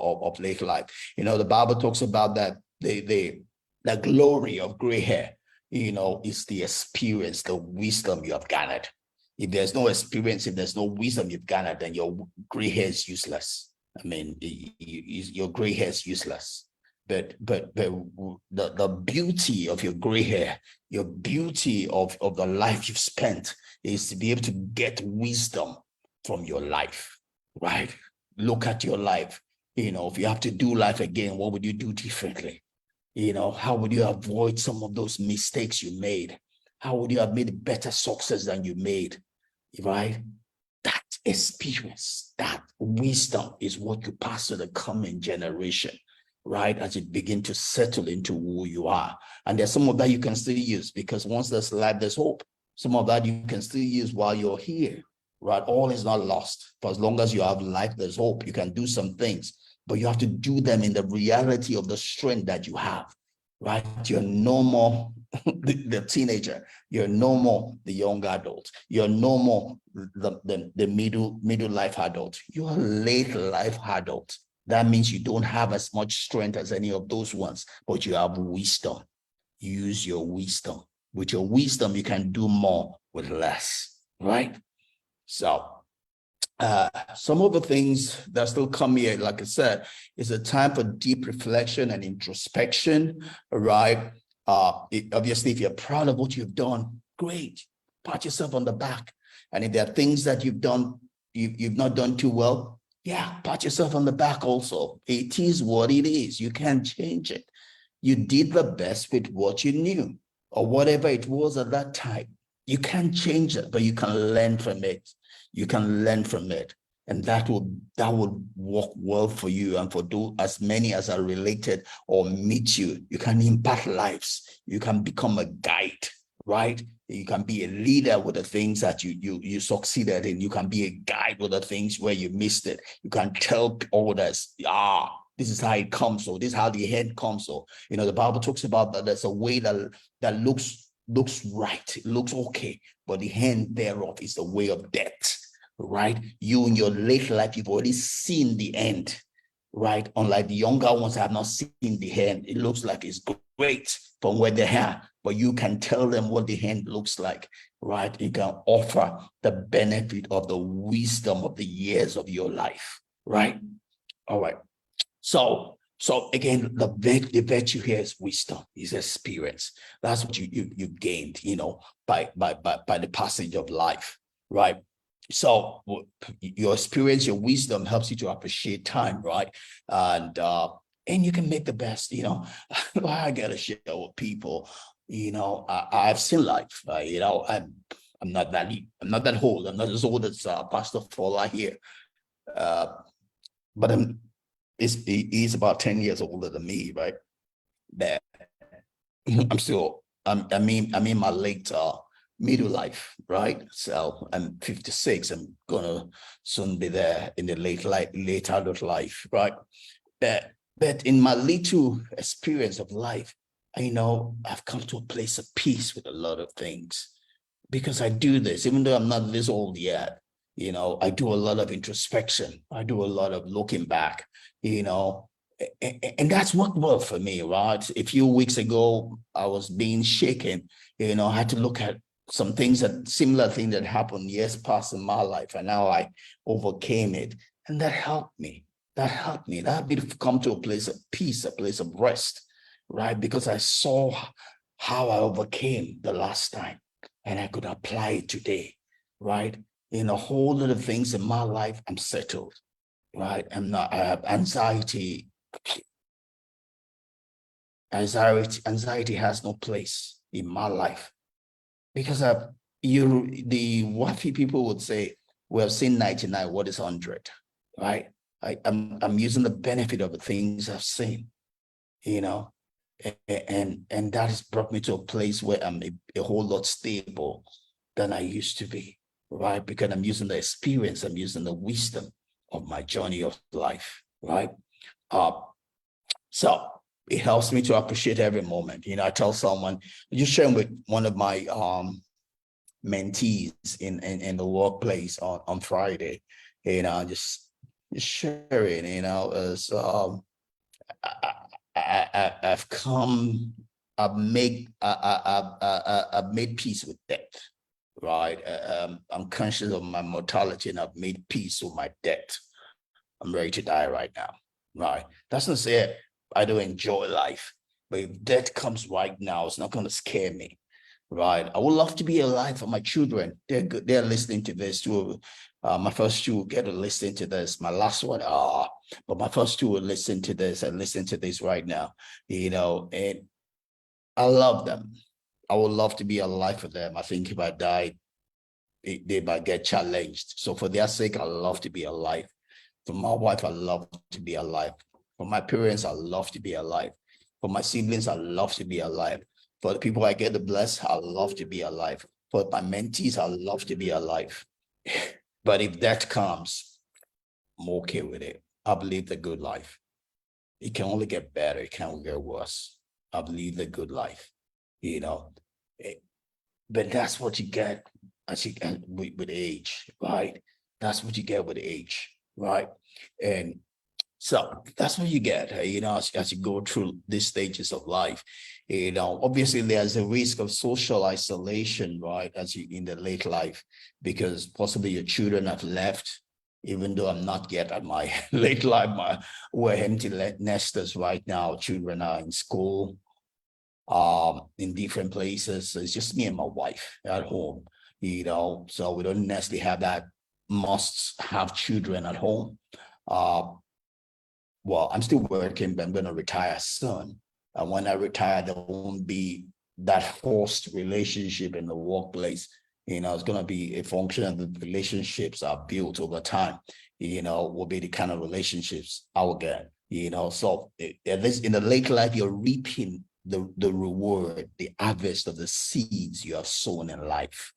of late life. The Bible talks about that the glory of gray hair, is the experience, the wisdom you have gathered. If there's no experience, if there's no wisdom you've gathered, then your gray hair is useless. I mean, your gray hair is useless. But the beauty of your gray hair, your beauty of the life you've spent, is to be able to get wisdom from your life, right? Look at your life. If you have to do life again, what would you do differently? How would you avoid some of those mistakes you made? How would you have made better success than you made, right? That experience, that wisdom is what you pass to the coming generation, right? As you begin to settle into who you are. And there's some of that you can still use, because once there's life, there's hope. Some of that you can still use while you're here, right? All is not lost. For as long as you have life, there's hope. You can do some things, but you have to do them in the reality of the strength that you have, right? You're no more the teenager. You're no more the young adult. You're no more the middle life adult. You're a late life adult. That means you don't have as much strength as any of those ones, but you have wisdom. Use your wisdom. With your wisdom, you can do more with less, right? So some of the things that still come here, like I said, is a time for deep reflection and introspection, right? Obviously, if you're proud of what you've done, great. Pat yourself on the back. And if there are things that you've done, you've not done too well, yeah, pat yourself on the back also. It is what it is. You can't change it. You did the best with what you knew, or whatever it was at that time. You can't change it, but you can learn from it. You can learn from it. And that would work well for you and for as many as are related or meet you. You can impact lives. You can become a guide, right? You can be a leader with the things that you succeeded in. You can be a guide with the things where you missed it. You can tell others, this is how it comes, or this is how the end comes. So, the Bible talks about that there's a way that looks right, it looks okay, but the end thereof is the way of death, right? You in your late life, you've already seen the end, right? Unlike the younger ones have not seen the end. It looks like it's great from where they are, but you can tell them what the end looks like, right? You can offer the benefit of the wisdom of the years of your life, right? All right. So again, the virtue here is wisdom, is experience. That's what you gained, by the passage of life, right? So your experience, your wisdom helps you to appreciate time, right? And you can make the best, I gotta share with people, I've seen life, I'm not that old. I'm not as old as Pastor Fola here, but he's about 10 years older than me, right? That I'm in my late middle life, right? So I'm 56. I'm gonna soon be there in the late adult life, right? But in my little experience of life, I've come to a place of peace with a lot of things, because I do this, even though I'm not this old yet. I do a lot of introspection. I do a lot of looking back, and that's worked well for me, right? A few weeks ago, I was being shaken. I had to look at some similar things that happened years past in my life, and now I overcame it. And that helped me. That helped me to come to a place of peace, a place of rest, right? Because I saw how I overcame the last time, and I could apply it today, right? In a whole lot of things in my life, I'm settled, right? I have anxiety. Anxiety has no place in my life, because the wacky people would say, we have seen 99, what is 100, right? I'm using the benefit of the things I've seen, and that has brought me to a place where I'm a whole lot stable than I used to be, right? Because I'm using the experience, I'm using the wisdom of my journey of life, right? So it helps me to appreciate every moment. I tell someone, just sharing with one of my mentees in the workplace on Friday, just sharing, is I've come, I've made peace with death, right? I'm conscious of my mortality, and I've made peace with my death. I'm ready to die right now, right? That's not say I don't enjoy life, but if death comes right now, it's not going to scare me, right? I would love to be alive for my children. They're good. They're listening to this too. My first two will get to listen to this. My last one, but my first two will listen to this and listen to this right now, and I love them. I would love to be alive for them. I think if I die, they might get challenged. So for their sake, I love to be alive. For my wife, I love to be alive. For my parents, I love to be alive. For my siblings, I love to be alive. For the people I get to bless, I love to be alive. For my mentees, I love to be alive. But if that comes, I'm okay with it. I believe the good life. It can only get better. It can't get worse. I believe the good life, you know. Eh, But that's what you get as you get with age, right? That's what you get with age, right? And so that's what you get, as you go through these stages of life. Obviously there's a risk of social isolation, right? As you in the late life, because possibly your children have left, even though I'm not yet at my late life. We're empty nesters right now. Children are in school, in different places. So it's just me and my wife at home, so we don't necessarily have that must have children at home. Uh, well, I'm still working, but I'm going to retire soon. And when I retire, there won't be that forced relationship in the workplace. It's going to be a function of the relationships are built over time, will be the kind of relationships I will get, So at least in the late life, you're reaping the reward, the harvest of the seeds you have sown in life,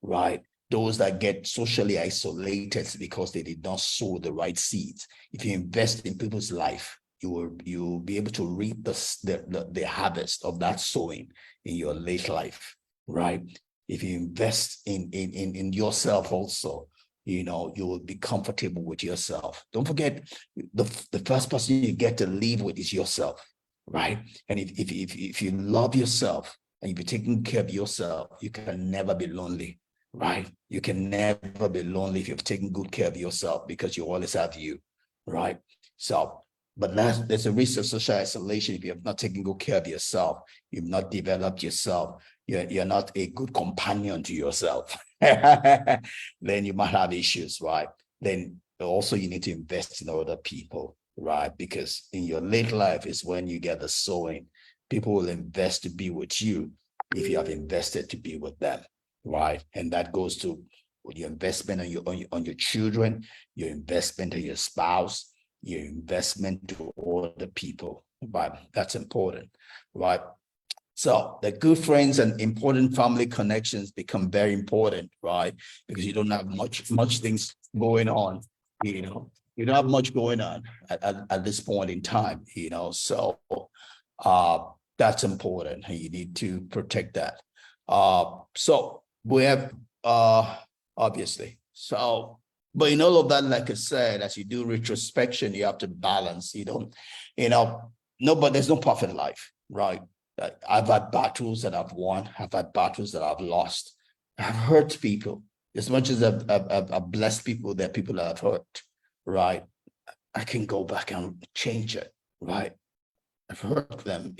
right? Those that get socially isolated because they did not sow the right seeds. If you invest in people's life, you'll be able to reap the harvest of that sowing in your late life, right? If you invest in yourself also, you will be comfortable with yourself. Don't forget, the first person you get to live with is yourself, right? And if you love yourself and if you're taking care of yourself, you can never be lonely, right? You can never be lonely if you've taken good care of yourself, because you always have you, right? So, but there's a risk of social isolation if you have not taken good care of yourself. You've not developed yourself. You're not a good companion to yourself. Then you might have issues, right? Then also you need to invest in other people, right? Because in your late life is when you get the sowing. People will invest to be with you if you have invested to be with them, right? And that goes to your investment on your children, your investment on your spouse, your investment to other people, right? That's important, right? So the good friends and important family connections become very important, right? Because you don't have much things going on, you don't have much going on at this point in time, so uh that's important. You need to protect that. So we have obviously, so but in all of that, like I said, as you do retrospection, you have to balance. You don't, no, but there's no perfect life, right? I've had battles that I've won. I've had battles that I've lost. I've hurt people. As much as I've blessed people, there are people that I've hurt, right? I can go back and change it, right? I've hurt them,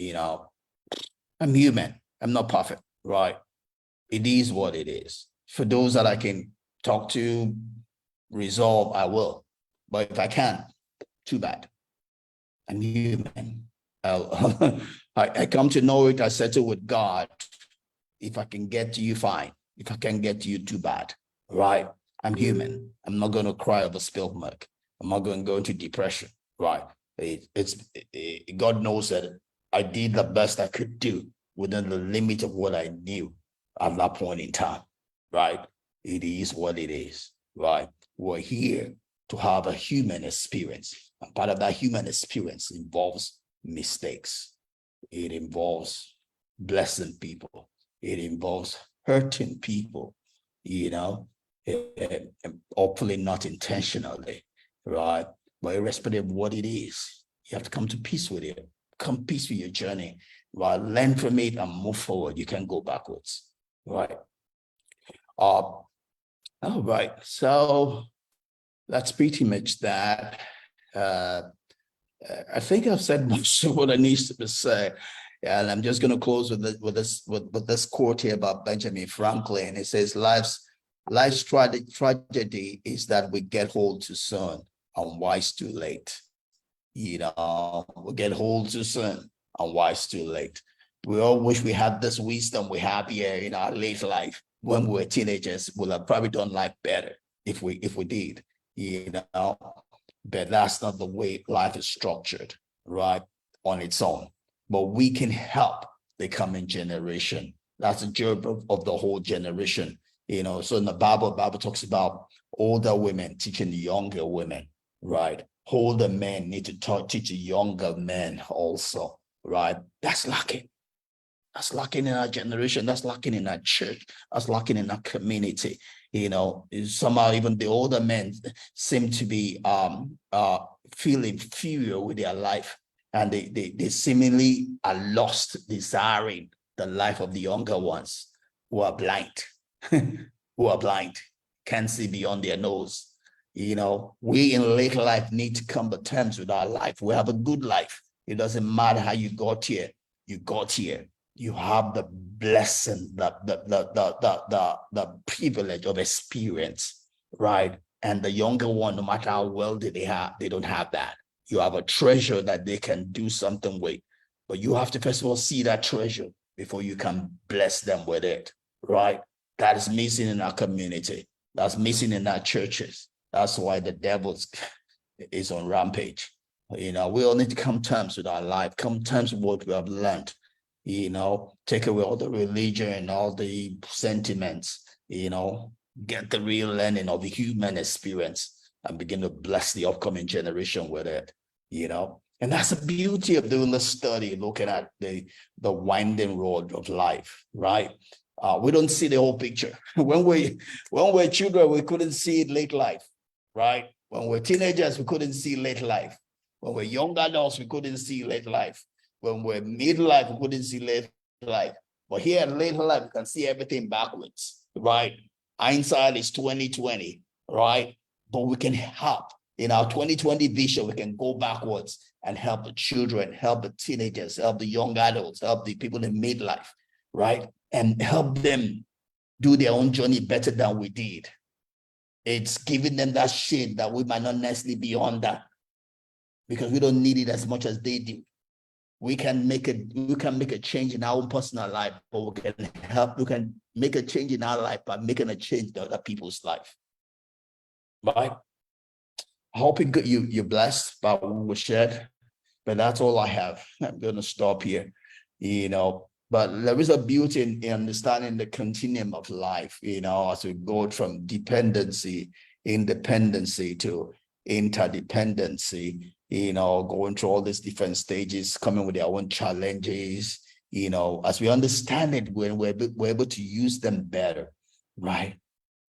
I'm human. I'm not perfect, right? It is what it is. For those that I can talk to, resolve, I will. But if I can't, too bad. I'm human. I come to know it. I settle with God. If I can get to you, fine. If I can't get to you, too bad. Right? I'm human. I'm not going to cry over spilled milk. I'm not going to go into depression. Right? God knows that I did the best I could do within the limit of what I knew at that point in time. Right? It is what it is. Right? We're here to have a human experience. And part of that human experience involves mistakes. It involves blessing people. It involves hurting people, and hopefully not intentionally, right? but irrespective of what it is, you have to come to peace with it. Come peace with your journey. Right? Learn from it and move forward. You can't go backwards. Right. All right. So that's pretty much that. I think I've said most of what I need to say. And I'm just going to close with this quote here about Benjamin Franklin. It says, life's tragedy is that we get old too soon and wise too late. We get old too soon and wise too late. We all wish we had this wisdom we have here in our late life. When we were teenagers, we'll have probably done life better if we did, but that's not the way life is structured, right, on its own. But we can help the coming generation. That's the job of the whole generation. So in the Bible talks about older women teaching the younger women, right? Older men need to teach the younger men also, right? That's lacking. That's lacking in our generation. That's lacking in our church. That's lacking in our community. Somehow even the older men seem to be feel inferior with their life, and they seemingly are lost desiring the life of the younger ones who are blind, can't see beyond their nose. We in later life need to come to terms with our life. We have a good life. It doesn't matter how you got here. You got here. You have the blessing, the privilege of experience, right? And the younger one, no matter how wealthy they have, they don't have that. You have a treasure that they can do something with, but you have to first of all see that treasure before you can bless them with it, right? That is missing in our community. That's missing in our churches. That's why the devil is on rampage. We all need to come to terms with our life, come to terms with what we have learned. Take away all the religion and all the sentiments, get the real learning of the human experience and begin to bless the upcoming generation with it, And that's the beauty of doing the study, looking at the winding road of life, right? We don't see the whole picture. When we're children, we couldn't see it late life, right? When we're teenagers, we couldn't see late life. When we're young adults, we couldn't see late life. When we're midlife, we couldn't see late life. But here in later life, we can see everything backwards, right? Hindsight is 2020, right? But we can help. In our 2020 vision, we can go backwards and help the children, help the teenagers, help the young adults, help the people in midlife, right? And help them do their own journey better than we did. It's giving them that shade that we might not necessarily be on that because we don't need it as much as they do. We can make a change in our own personal life, but we can make a change in our life by making a change in other people's life. Right? I hope you're blessed by what we shared, but that's all I have. I'm gonna stop here, But there is a beauty in understanding the continuum of life, as we go from independency to interdependency, going through all these different stages, coming with their own challenges, as we understand it, when we're able to use them better, right?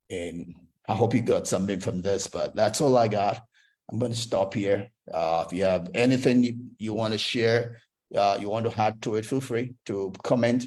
And I hope you got something from this, but that's all I got. I'm going to stop here. If you have anything you want to share, you want to add to it, feel free to comment.